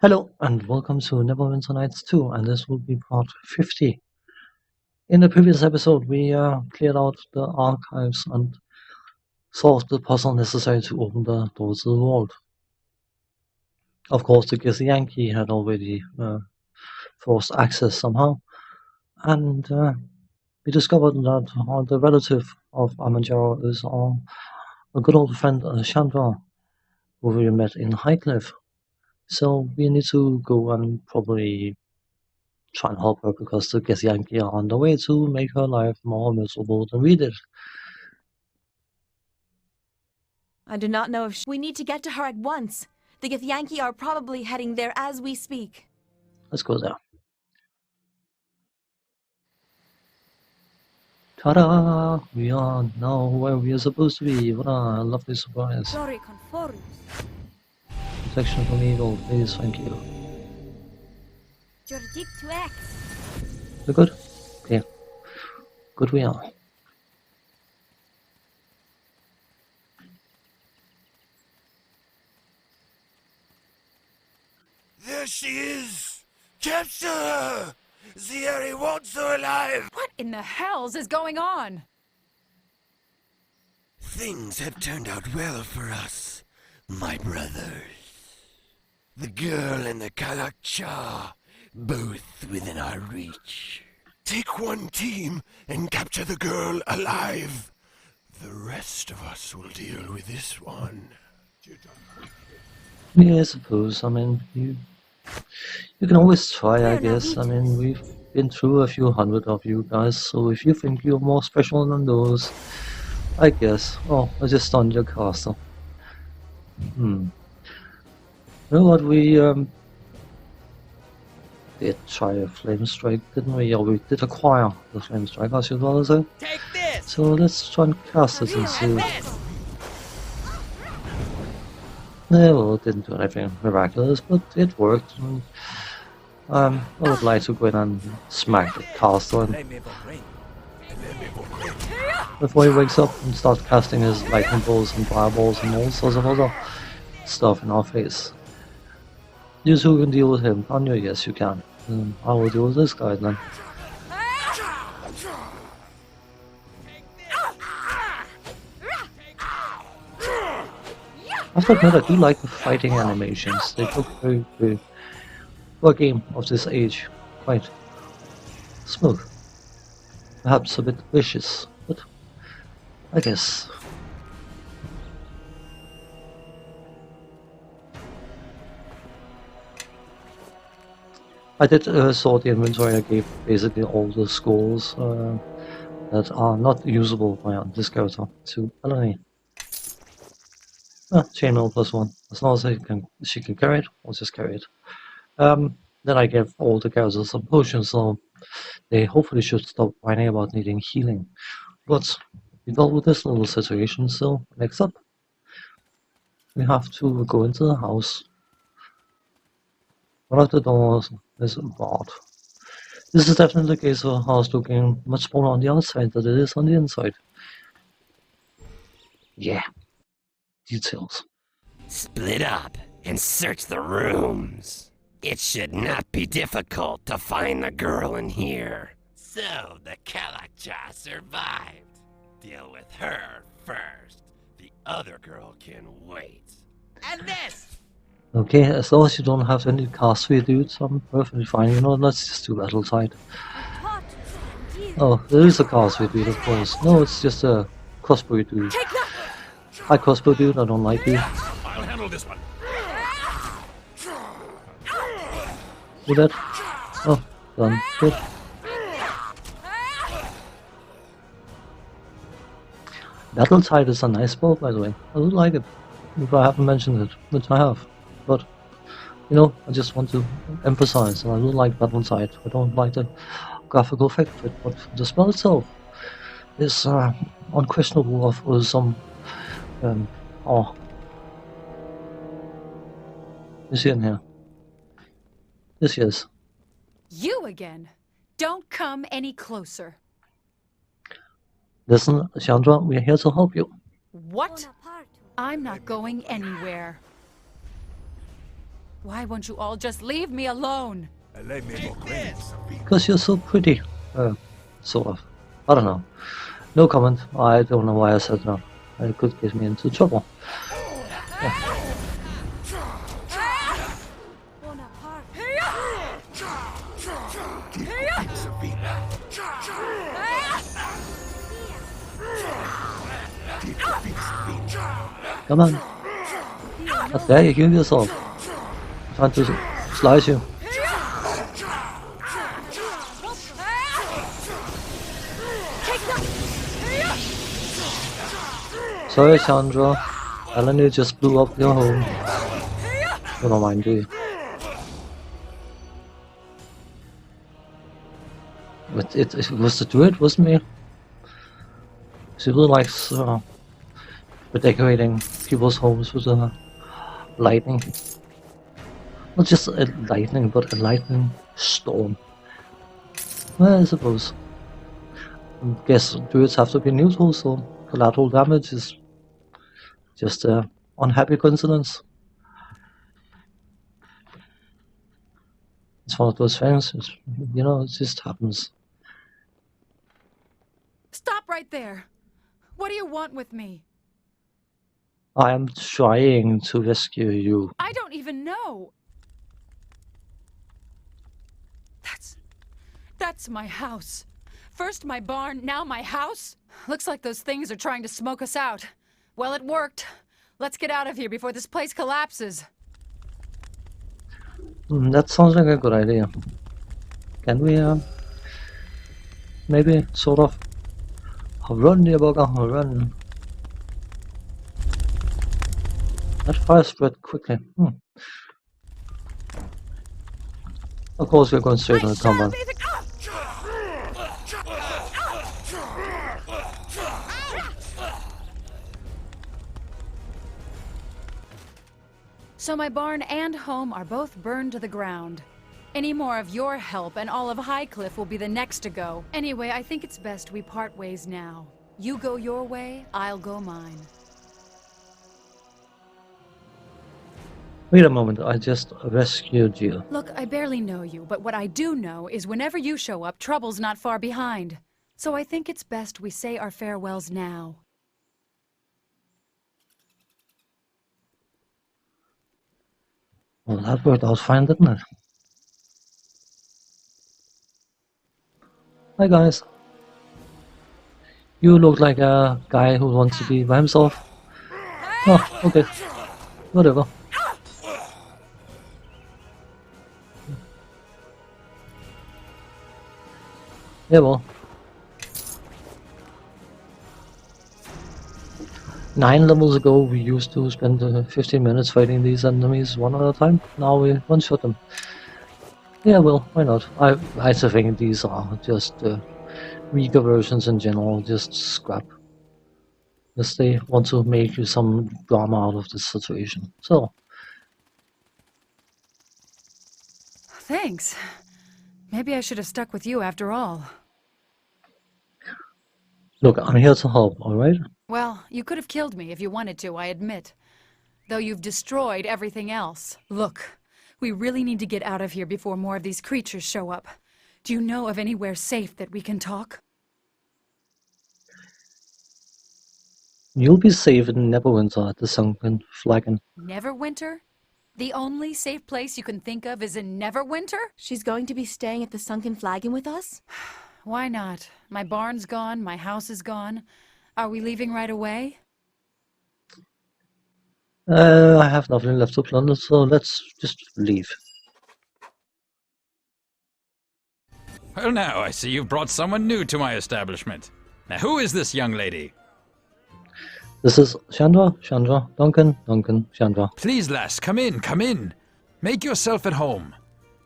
Hello and welcome to Neverwinter Nights 2, and this will be part 50. In the previous episode, we cleared out the archives and solved the puzzle necessary to open the door to the vault. Of course, the Yankee had already forced access somehow, and we discovered that the relative of Amanjaro is a good old friend, Shandra, who we met in Highcliffe. So we need to go and probably try and help her because the Yankee are on the way to make her life more miserable than we did. I do not know if we need to get to her at once. The Githyanki are probably heading there as we speak. Let's go there. Ta-da! We are now where we are supposed to be. What a lovely surprise. Protection from evil, please, thank you. We're good? Okay. Good we are. There she is! Capture her! Zieri wants her alive! What in the hells is going on? Things have turned out well for us, my brothers. The girl and the Kalakcha, both within our reach. Take one team and capture the girl alive. The rest of us will deal with this one. Yeah, I suppose. I mean, you can always try, I guess. I mean, we've been through a few hundred of you guys, so if you think you're more special than those, I guess. Oh, I just stunned your caster. You know what, we did try a flame strike, didn't we? Or we did acquire the flame strike, I should rather say. Take this! So let's try and cast it and see. Yeah, well, it didn't do anything miraculous, but it worked. And, I would like to go in and smack the caster before he wakes up and starts casting his lightning bolts and fireballs and all sorts of other stuff in our face. You two can deal with him, can't you? Yes, you can. I will deal with this guy then. I have to admit, I do like the fighting animations. They look very, very, for a game of this age, quite smooth. Perhaps a bit vicious, but I guess. I did sort the inventory. I gave basically all the scores that are not usable by this character to Eleni. Chainmail +1. As long as she can carry it, I'll just carry it. Then I gave all the characters some potions, so they hopefully should stop whining about needing healing. But we dealt with this little situation, so next up, we have to go into the house. One of the doors is barred. This is definitely the case of a house looking much smaller on the outside than it is on the inside. Yeah. Details. Split up and search the rooms. It should not be difficult to find the girl in here. So the Kalakcha survived. Deal with her first. The other girl can wait. And this! Okay, as long as you don't have any castaway dudes, I'm perfectly fine. You know, let's just do battle side. Oh, there is a castaway dude, of course. No, it's just a crossbow dude. Hi, crossbow dude, I don't like you. I'll handle this one. Do that. Oh, done. Good. Battle Tide is a nice bow, by the way. I do like it. If I haven't mentioned it, which I have. But, you know, I just want to emphasize, and I do like Battle Tide. I don't like the graphical effect of it, but the spell itself is unquestionable of some power. Is she in here? Yes, she is. You again. Don't come any closer. Listen, Shandra, we are here to help you. What? I'm not going anywhere. Why won't you all just leave me alone? Because you're so pretty. Sort of. I don't know. No comment. I don't know why I said that. It could get me into trouble. Come on. How dare you kill yourself? I'm trying to slice you. Sorry, Shandra. Eleni just blew up your home. You don't mind, do you? But it was the druid, wasn't it? She really likes decorating people's homes with lightning. Not just a lightning, but a lightning storm. Well, I suppose. I guess druids have to be neutral, so collateral damage is just an unhappy coincidence. It's one of those things, it just happens. Stop right there. What do you want with me? I am trying to rescue you. I don't even know. That's my house. First my barn, now my house? Looks like those things are trying to smoke us out. Well, it worked. Let's get out of here before this place collapses. That sounds like a good idea. Can we, maybe sort of run, dear bugger, run. That fire spread quickly. Of course, we're going straight into combat. So my barn and home are both burned to the ground. Any more of your help and all of Highcliffe will be the next to go. Anyway, I think it's best we part ways now. You go your way, I'll go mine. Wait a moment, I just rescued you. Look, I barely know you, but what I do know is whenever you show up, trouble's not far behind. So I think it's best we say our farewells now. Well, that worked out fine, didn't it? Hi guys. You look like a guy who wants to be by himself. Oh, okay. Whatever. Yeah, well. 9 levels ago, we used to spend 15 minutes fighting these enemies one at a time. Now we one-shot them. Yeah, well, why not? I think these are just weaker versions in general, just scrap. Because they want to make you some drama out of this situation. So. Thanks. Maybe I should have stuck with you after all. Look, I'm here to help, alright? Well, you could have killed me if you wanted to, I admit. Though you've destroyed everything else. Look, we really need to get out of here before more of these creatures show up. Do you know of anywhere safe that we can talk? You'll be safe in Neverwinter at the Sunken Flagon. Neverwinter? The only safe place you can think of is in Neverwinter? She's going to be staying at the Sunken Flagon with us? Why not? My barn's gone, my house is gone. Are we leaving right away? I have nothing left to plunder, so let's just leave. Well now, I see you've brought someone new to my establishment. Now who is this young lady? This is Shandra, Duncan, Shandra. Please lass, come in, come in. Make yourself at home.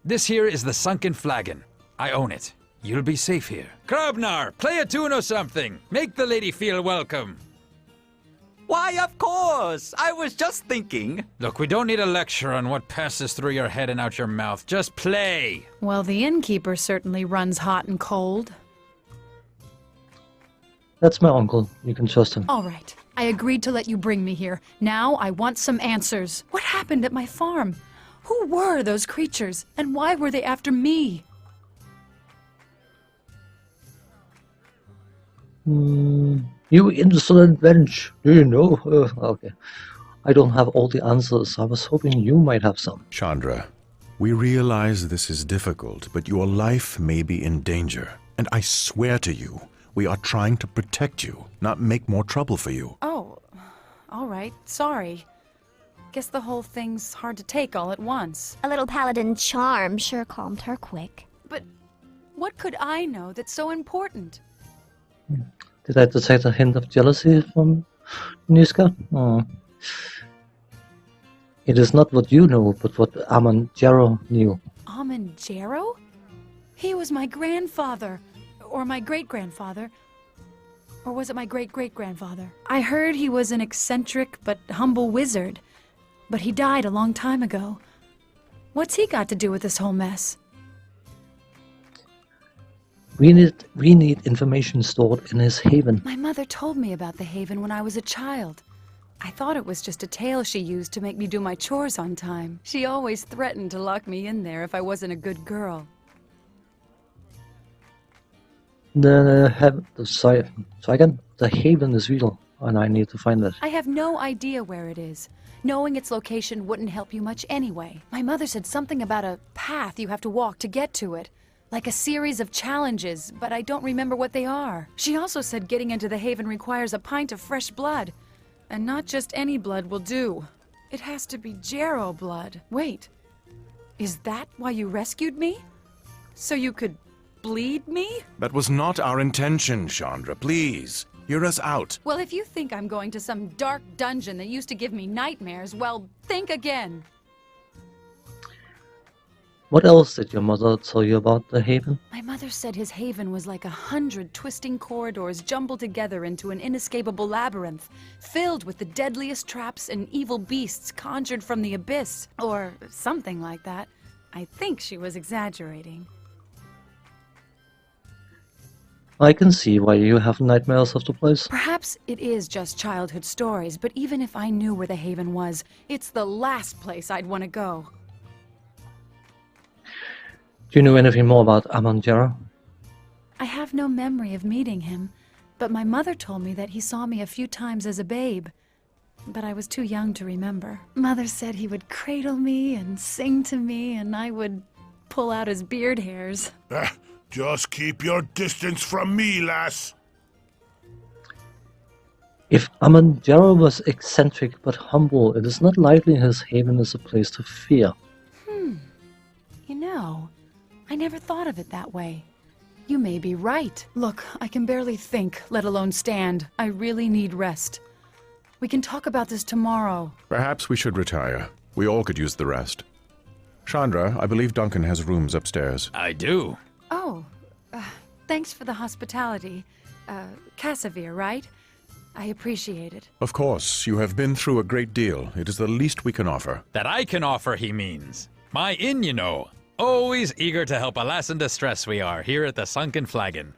This here is the Sunken Flagon. I own it. You'll be safe here. Krabnar, play a tune or something. Make the lady feel welcome. Why, of course! I was just thinking. Look, we don't need a lecture on what passes through your head and out your mouth. Just play! Well, the innkeeper certainly runs hot and cold. That's my uncle. You can trust him. All right. I agreed to let you bring me here. Now I want some answers. What happened at my farm? Who were those creatures, and why were they after me? You insolent wench. Do you know? Okay. I don't have all the answers. I was hoping you might have some. Shandra, we realize this is difficult, but your life may be in danger. And I swear to you, we are trying to protect you, not make more trouble for you. Oh, all right. Sorry. Guess the whole thing's hard to take all at once. A little paladin charm sure calmed her quick. But what could I know that's so important? Did I detect a hint of jealousy from Niska? Oh. It is not what you know, but what Amanjaro knew. Amanjaro? He was my grandfather. Or my great-grandfather. Or was it my great-great-grandfather? I heard he was an eccentric but humble wizard. But he died a long time ago. What's he got to do with this whole mess? We need information stored in his haven. My mother told me about the Haven when I was a child. I thought it was just a tale she used to make me do my chores on time. She always threatened to lock me in there if I wasn't a good girl. The haven is real, and I need to find it. I have no idea where it is. Knowing its location wouldn't help you much anyway. My mother said something about a path you have to walk to get to it. Like a series of challenges, but I don't remember what they are. She also said getting into the Haven requires a pint of fresh blood. And not just any blood will do. It has to be Jarrow blood. Wait, is that why you rescued me? So you could bleed me? That was not our intention, Shandra. Please, hear us out. Well, if you think I'm going to some dark dungeon that used to give me nightmares, well, think again. What else did your mother tell you about the haven? My mother said his haven was like 100 twisting corridors jumbled together into an inescapable labyrinth, filled with the deadliest traps and evil beasts conjured from the abyss, or something like that. I think she was exaggerating. I can see why you have nightmares of the place. Perhaps it is just childhood stories, but even if I knew where the haven was, it's the last place I'd want to go. Do you know anything more about Amanjaro? I have no memory of meeting him, but my mother told me that he saw me a few times as a babe. But I was too young to remember. Mother said he would cradle me and sing to me, and I would pull out his beard hairs. Just keep your distance from me, lass. If Amanjaro was eccentric but humble, it is not likely his haven is a place to fear. You know, I never thought of it that way. You may be right. Look, I can barely think, let alone stand. I really need rest. We can talk about this tomorrow. Perhaps we should retire. We all could use the rest. Shandra, I believe Duncan has rooms upstairs. I do. Oh, thanks for the hospitality. Cassavir, right? I appreciate it. Of course, you have been through a great deal. It is the least we can offer. That I can offer, he means. My inn, you know. Always eager to help a lass in distress we are, here at the Sunken Flagon.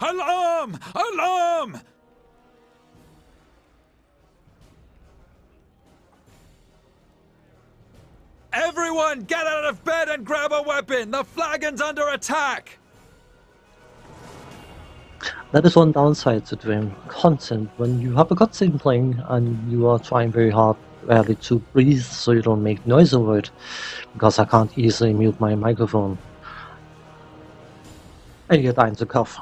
Alarm! Alarm! Everyone, get out of bed and grab a weapon! The flagon's under attack! That is one downside to doing content. When you have a cutscene playing and you are trying very hard rarely to breathe so you don't make noise over it, because I can't easily mute my microphone. And you're dying to cough.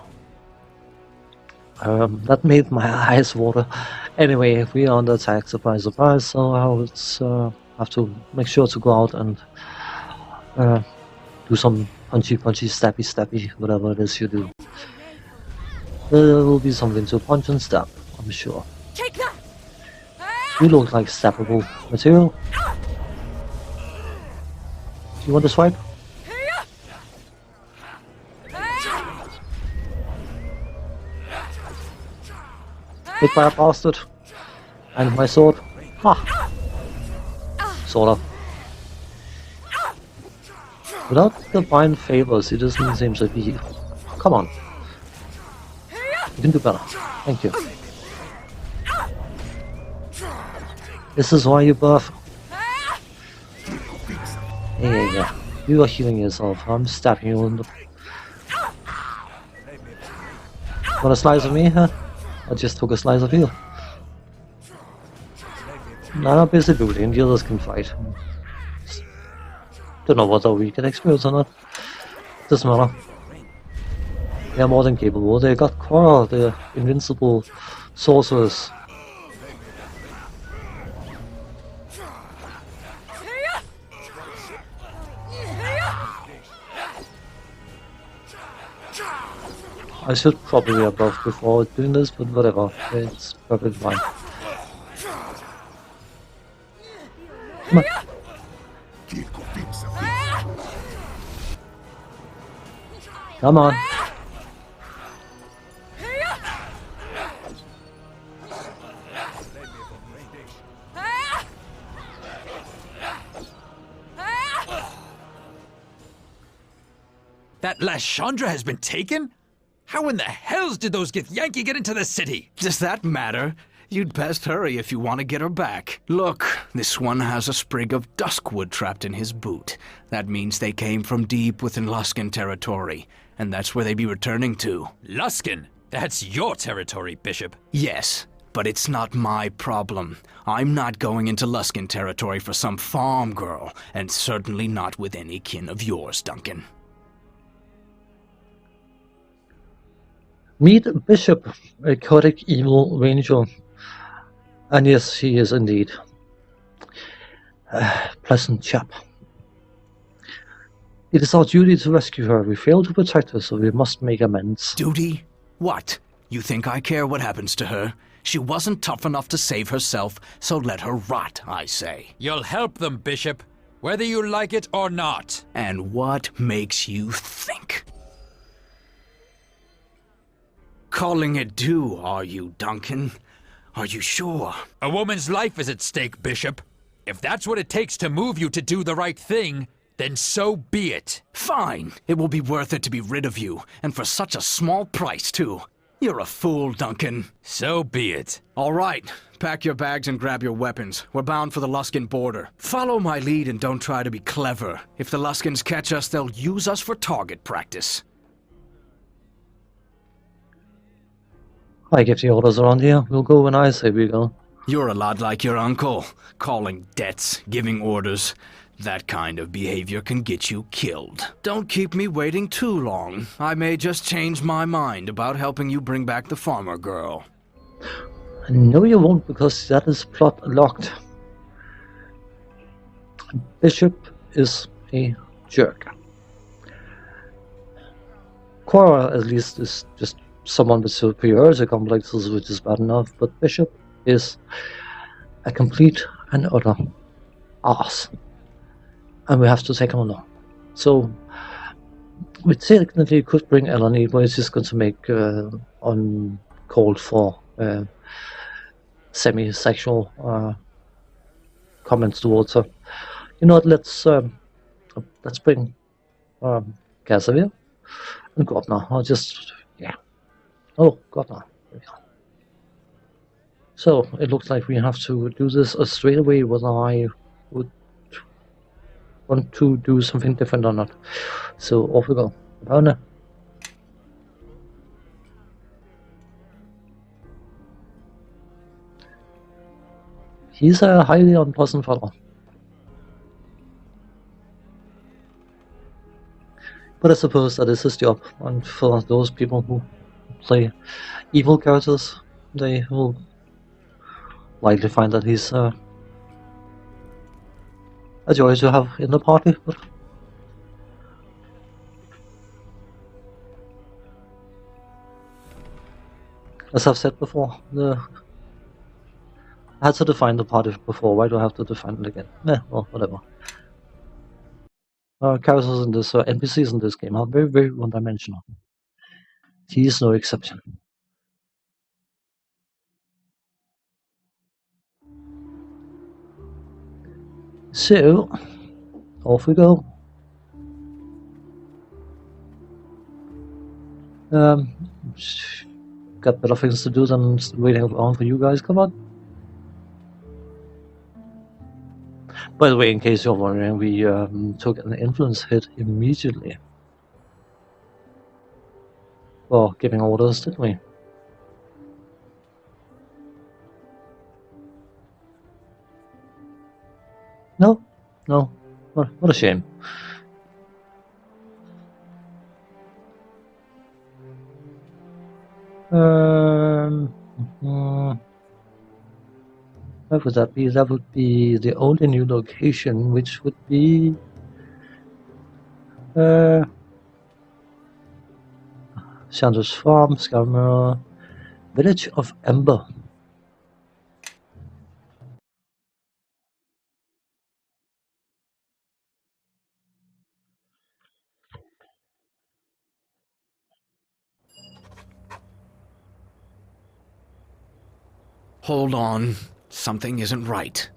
That made my eyes water. Anyway, we are under attack, surprise, surprise, so I would have to make sure to go out and do some punchy, stabby, whatever it is you do. There will be something to punch and stab, I'm sure. Take that! You look like stabbable material. Do you want to swipe? Hit by a bastard. And my sword. Ha! Sort of. Without divine favors, it doesn't seem to be. Come on. You can do better. Thank you. This is why you buff. Yeah. You are healing yourself. I'm stabbing you in the... Want a slice of me, huh? I just took a slice of you. Now I'm busy looting, the others can fight. Don't know whether we get experience or not. Doesn't matter. They are more than capable. They got Cora, the invincible sorceress. I should probably have buffed before doing this, but whatever. It's perfectly fine. Come on. Come on. That last Shandra has been taken? How in the hells did those Githyanki get into the city? Does that matter? You'd best hurry if you want to get her back. Look, this one has a sprig of duskwood trapped in his boot. That means they came from deep within Luskan territory, and that's where they be returning to. Luskan? That's your territory, Bishop. Yes, but it's not my problem. I'm not going into Luskan territory for some farm girl, and certainly not with any kin of yours, Duncan. Meet Bishop, a chaotic evil ranger. And yes, he is indeed. Pleasant chap. It is our duty to rescue her. We failed to protect her, so we must make amends. Duty? What? You think I care what happens to her? She wasn't tough enough to save herself, so let her rot, I say. You'll help them, Bishop, whether you like it or not. And what makes you think? Calling it due, are you, Duncan? Are you sure? A woman's life is at stake, Bishop. If that's what it takes to move you to do the right thing, then so be it. Fine. It will be worth it to be rid of you, and for such a small price, too. You're a fool, Duncan. So be it. All right. Pack your bags and grab your weapons. We're bound for the Luskan border. Follow my lead and don't try to be clever. If the Luskans catch us, they'll use us for target practice. I give the orders around here. We'll go when I say we go. You're a lot like your uncle. Calling debts, giving orders. That kind of behavior can get you killed. Don't keep me waiting too long. I may just change my mind about helping you bring back the farmer girl. No, you won't, because that is plot locked. Bishop is a jerk. Cora, at least, is just someone with superiority complexes, which is bad enough, but Bishop is a complete and utter arse. And we have to take him along. So, we technically could bring Eleni, but it's just going to make uncalled for semi-sexual comments towards her. You know what, let's bring Casimir and Gopna. I'll just, yeah. Oh, Gopna. There we go. So, it looks like we have to do this straight away, whether I would want to do something different or not. So, off we go. Bye. He's a highly unpleasant fellow. But I suppose that is his job, and for those people who play evil characters, they will likely find that he's a joy to have in the party. But as I've said before, I had to define the party before, why do I have to define it again? Well, whatever. Characters in this, NPCs in this game are very, very one-dimensional. He is no exception. So, off we go. Got better things to do than waiting around for you guys. Come on. By the way, in case you're wondering, we took an influence hit immediately for giving orders, didn't we? No, no. What a shame. Where would that be? That would be the only new location, which would be Shandra's farm, Scaramouche, Village of Ember. Hold on. Something isn't right.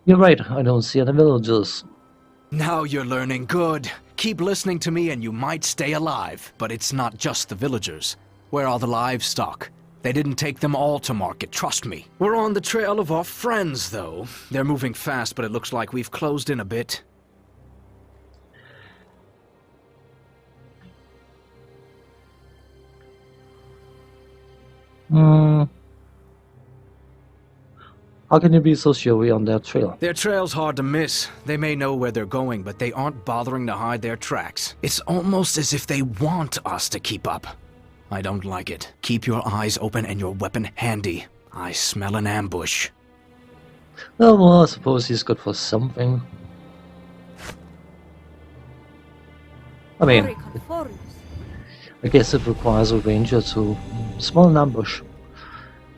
You're right, I don't see any villagers. Now you're learning. Good. Keep listening to me and you might stay alive. But it's not just the villagers. Where are the livestock? They didn't take them all to market, trust me. We're on the trail of our friends, though. They're moving fast, but it looks like we've closed in a bit. How can you be so sure we're on their trail? Their trail's hard to miss. They may know where they're going, but they aren't bothering to hide their tracks. It's almost as if they want us to keep up. I don't like it. Keep your eyes open and your weapon handy. I smell an ambush. Oh, well, I suppose he's good for something. I mean, I guess it requires a ranger to smell an ambush.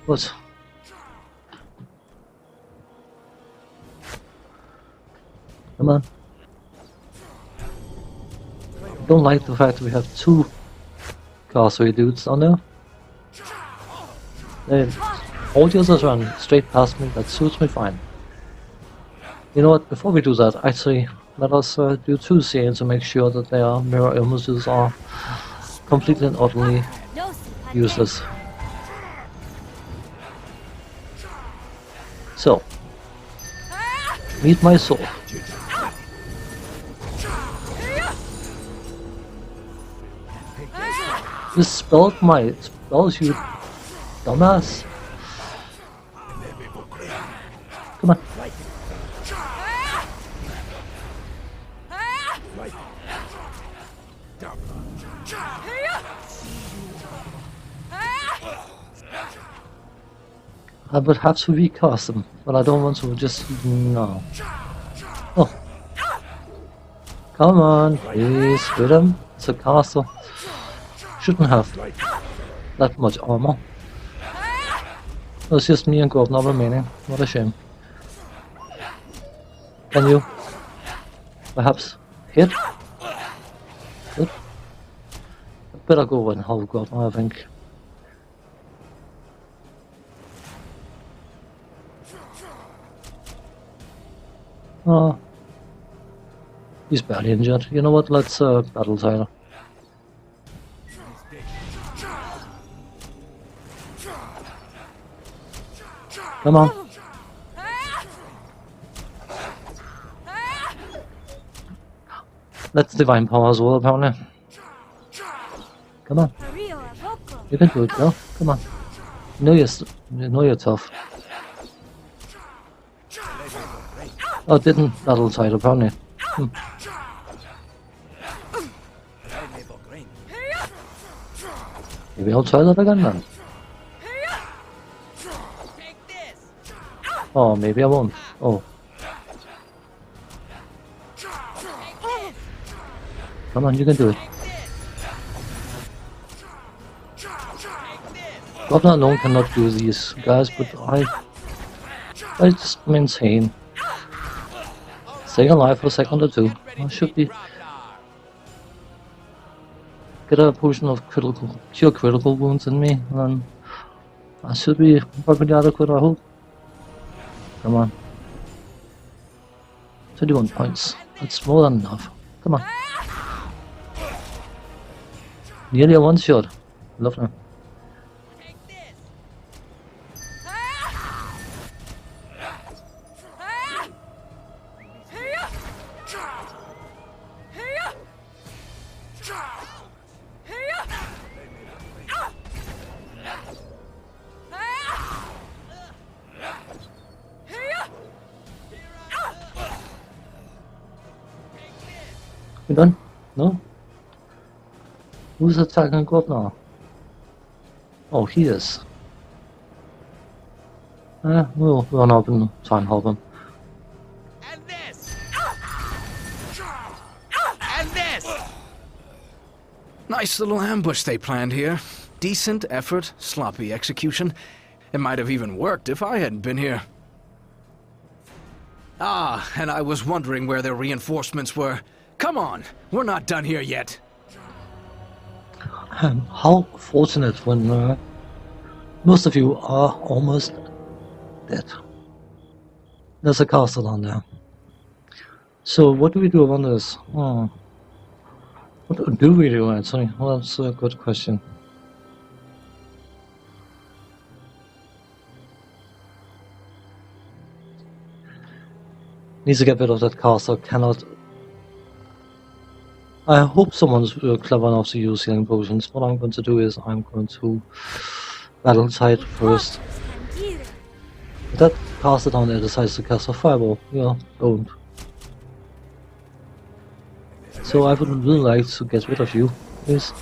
But come on. I don't like the fact that we have two causeway dudes down there. All the others run straight past me, that suits me fine. You know what, before we do that, actually, let us do two scenes to make sure that their mirror images are completely and utterly useless. So, meet my sword. This spelled my spells, you dumbass. Come on. I would have to recast them, but I don't want to just... no. Oh. Come on, please, with him. It's a castle. Shouldn't have that much armor. It's just me and Gordon remaining. What a shame. Can you perhaps hit? Good. I'd better go and help Gordon, I think. Oh, he's barely injured. You know what? Let's battle Tyler. Come on. That's divine power as well, apparently. Come on. You can do it, girl. Come on. You know you're tough. Oh, didn't battle side apparently. Maybe I'll try that again then. Oh, maybe I won't. Oh. Come on, you can do it. God alone cannot do these guys, but I just maintain. Staying alive for a second or two. I should be. Get a potion of cure critical wounds in me, and then I should be perfectly adequate, I hope. Come on. 21 points. That's more than enough. Come on. Nearly a one-shot. Lovely. We done? No? Who's attacking Gob now? Oh, he is. We'll run up and try and help him. And this! And this! Nice little ambush they planned here. Decent effort, sloppy execution. It might have even worked if I hadn't been here. Ah, and I was wondering where their reinforcements were. Come on, we're not done here yet. How fortunate when most of you are almost dead. There's a castle down there. So what do we do about this? What do we do actually? Well, that's a good question. Needs to get rid of that castle. Cannot. I hope someone's clever enough to use healing potions. What I'm going to do is I'm going to battle tide first. If that caster down there decides to cast a fireball, yeah, don't. So I would really like to get rid of you, please.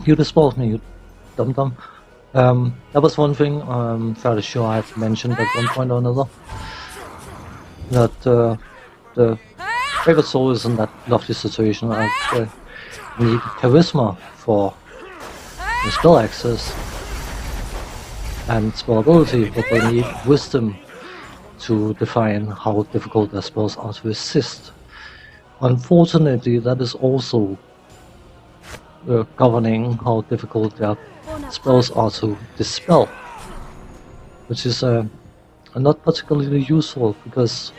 You dispelled me, you dum-dum. That was one thing I'm fairly sure I've mentioned at one point or another. That the favorite soul is in that lovely situation that they need charisma for the spell access and spell ability, but they need wisdom to define how difficult their spells are to resist. Unfortunately, that is also governing how difficult their spells are to dispel, which is not particularly useful because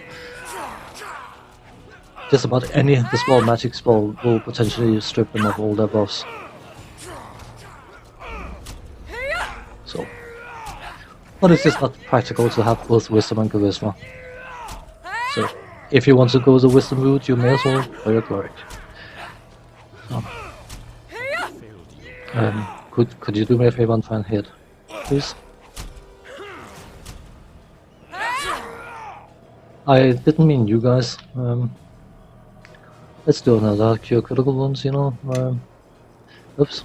just about any dispel magic spell will potentially strip them of all their buffs. So, but it's just not practical to have both wisdom and charisma. So, if you want to go the wisdom route, you may as well play a cleric. So, could you do me a favor and try and hit, please? I didn't mean you guys. Let's do another cure critical wounds, you know. Oops.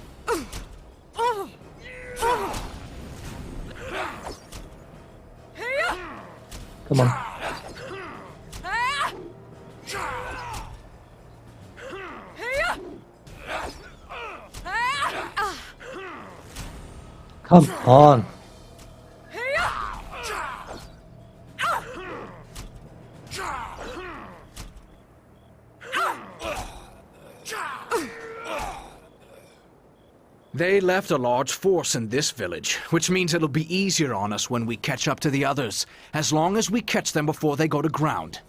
Come on. Come on. They left a large force in this village, which means it'll be easier on us when we catch up to the others, as long as we catch them before they go to ground.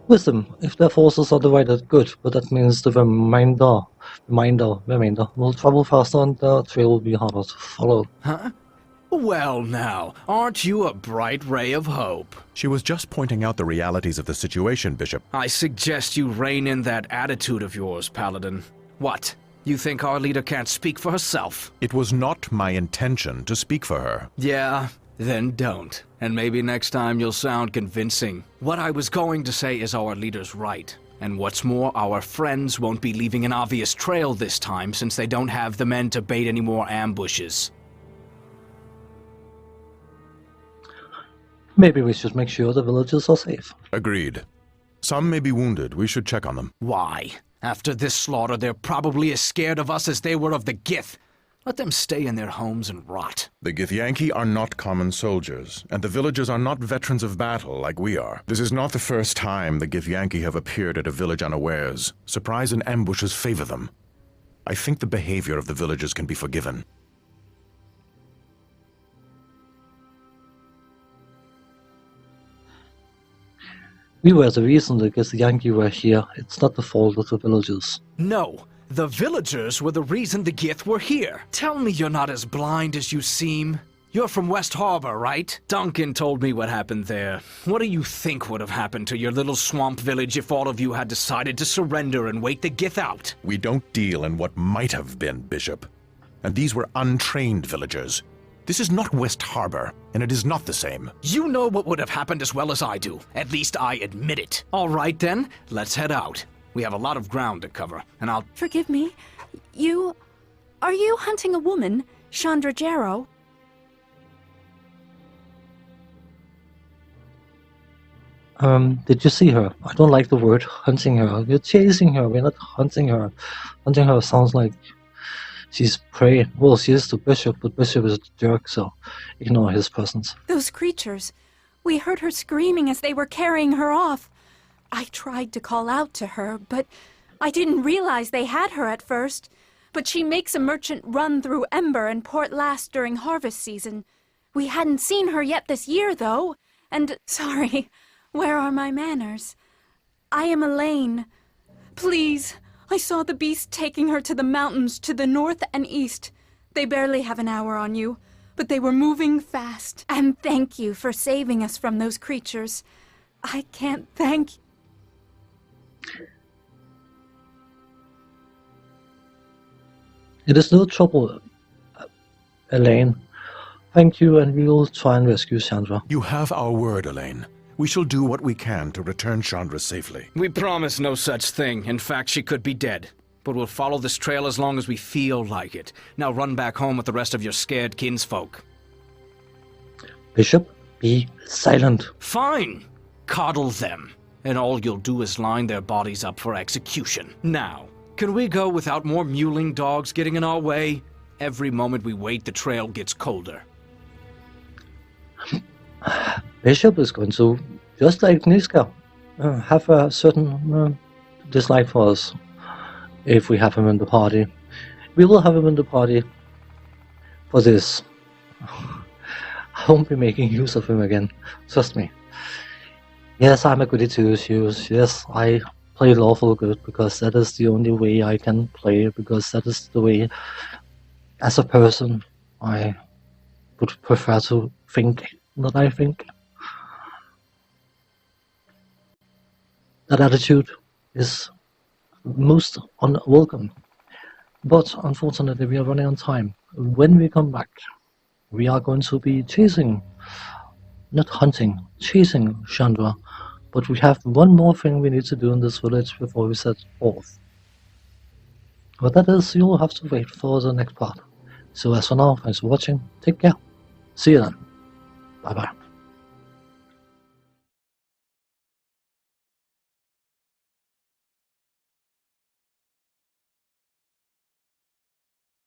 Wisdom. If their forces are divided, good, but that means the remainder will travel faster and the trail will be harder to follow. Huh? Well now, aren't you a bright ray of hope? She was just pointing out the realities of the situation, Bishop. I suggest you rein in that attitude of yours, Paladin. What? You think our leader can't speak for herself? It was not my intention to speak for her. Yeah, then don't. And maybe next time you'll sound convincing. What I was going to say is our leader's right. And what's more, our friends won't be leaving an obvious trail this time since they don't have the men to bait any more ambushes. Maybe we should make sure the villagers are safe. Agreed. Some may be wounded. We should check on them. Why? After this slaughter, they're probably as scared of us as they were of the Gith. Let them stay in their homes and rot. The Githyanki are not common soldiers, and the villagers are not veterans of battle like we are. This is not the first time the Githyanki have appeared at a village unawares. Surprise and ambushes favor them. I think the behavior of the villagers can be forgiven. We were the reason the Githyanki were here. It's not the fault of the villagers. No, the villagers were the reason the Gith were here. Tell me you're not as blind as you seem. You're from West Harbor, right? Duncan told me what happened there. What do you think would have happened to your little swamp village if all of you had decided to surrender and wait the Gith out? We don't deal in what might have been, Bishop. And these were untrained villagers. This is not West Harbor, and it is not the same. You know what would have happened as well as I do. At least I admit it. All right then, let's head out. We have a lot of ground to cover, and I'll... Forgive me. Are you hunting a woman, Shandra Jarrow? Did you see her? I don't like the word hunting her. You're chasing her, we're not hunting her. Hunting her sounds like she's prey. Well, she is the bishop, but bishop is a jerk, so ignore his presence. Those creatures. We heard her screaming as they were carrying her off. I tried to call out to her, but I didn't realize they had her at first. But she makes a merchant run through Ember and Port Last during harvest season. We hadn't seen her yet this year, though. And, sorry, where are my manners? I am Elaine. Please, I saw the beast taking her to the mountains to the north and east. They barely have an hour on you, but they were moving fast. And thank you for saving us from those creatures. I can't thank you. It is no trouble, Elaine. Thank you, and we will try and rescue Shandra. You have our word, Elaine. We shall do what we can to return Chandra safely. We promise no such thing. In fact, she could be dead. But we'll follow this trail as long as we feel like it. Now run back home with the rest of your scared kinsfolk. Bishop, be silent. Fine. Coddle them. And all you'll do is line their bodies up for execution. Now, can we go without more mewling dogs getting in our way? Every moment we wait, the trail gets colder. Bishop is going to, just like Niska, have a certain dislike for us if we have him in the party. We will have him in the party for this. I won't be making use of him again, trust me. Yes, I'm a goody two shoes. Yes, I play lawful good because that is the only way I can play, because that is the way, as a person, I would prefer to think that I think. That attitude is most unwelcome. But unfortunately, we are running on time. When we come back, we are going to be chasing, not hunting, chasing Shandra. But we have one more thing we need to do in this village before we set forth. What that is, you'll have to wait for the next part. So as for now, thanks for watching, take care, see you then, bye bye.